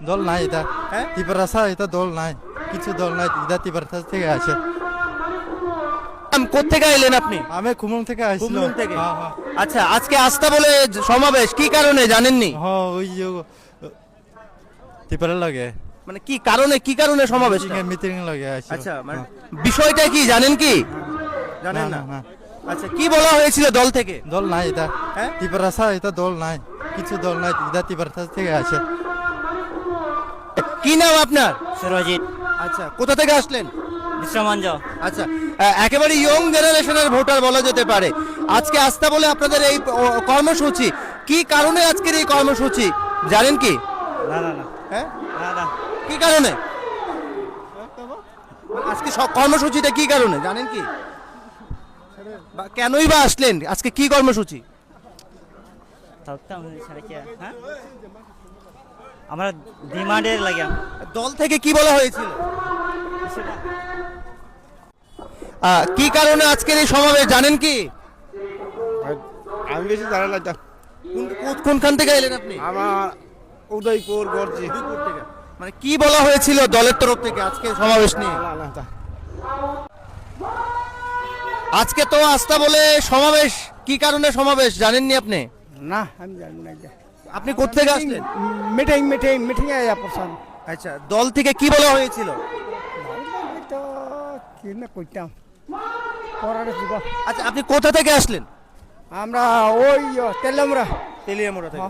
দল নাই এটা, হ্যাঁ? তিপারাসা এটা দল নাই, কিছু দল নাই, এটা তিপারাসা থেকে আছে। কোত্থেকে এলেন আপনি? আমি খুমুং থেকে আসছিলাম। খুমলুং থেকে? হ্যাঁ হ্যাঁ আচ্ছা, আজকে আস্থা বলে সমাবেশ, কি কারণে জানেননি? হ্যাঁ, ওই যে তিপারা লাগে মানে কি কারণে সমাবেশ? মিটিং লাগে আছে। আচ্ছা, মানে বিষয়টা কি জানেন কি? জানেন না? না, আচ্ছা, কি বলা হয়েছিল দল থেকে? দল নাই এটা, হ্যাঁ? তিপারাসা এটা দল নাই, কিছু দল নাই, এটা তিপারাসা থেকে আছে। কি নাম আপনার? সুরজিৎ আচ্ছা, কোথা থেকে আসলেন? বিশ্বমঞ্জ। আচ্ছা, একেবারে ইয়ং জেনারেশনের ভোটার বলা যেতে পারে। আজকে আস্থা বলে আপনাদের এই কর্মসূচি, কি কারণে আজকের এই কর্মসূচি জানেন কি? না না না হ্যাঁ, না না কি কারণে আজকে কর্মসূচিটা কি কারণে জানেন কি? বা কেনই বা আসলেন আজকে, কি কর্মসূচি? থাকতাম সাড়ে কি হ্যাঁ আমরা ডিমান্ডের লাগে দল থেকে কি বলা হয়েছিল? কি কারণে আজকের এই সমাবেশ জানেন কি? আমি বেশি জানা না। কোনখান থেকে এলেন আপনি? আমার উদয়পুর গর্জি। দুইপুর থেকে। মানে কি বলা হয়েছিল দলের তরফ থেকে আজকে সমাবেশ নিয়ে? আজকে তো আস্থা বলে সমাবেশ, কি কারণে সমাবেশ জানেননি আপনি? না আমি জানি না। আপনি কোত্থেকে আসলেন? মিটিং আয়া পছন্দ। আচ্ছা, দল থেকে কি বলা হয়েছিল? তো কি না কইতাম পরারে দিব। আচ্ছা, আপনি কোথা থেকে আসলেন? আমরা ওই তেলামরা। তেলিয়ামুড়া থেকে।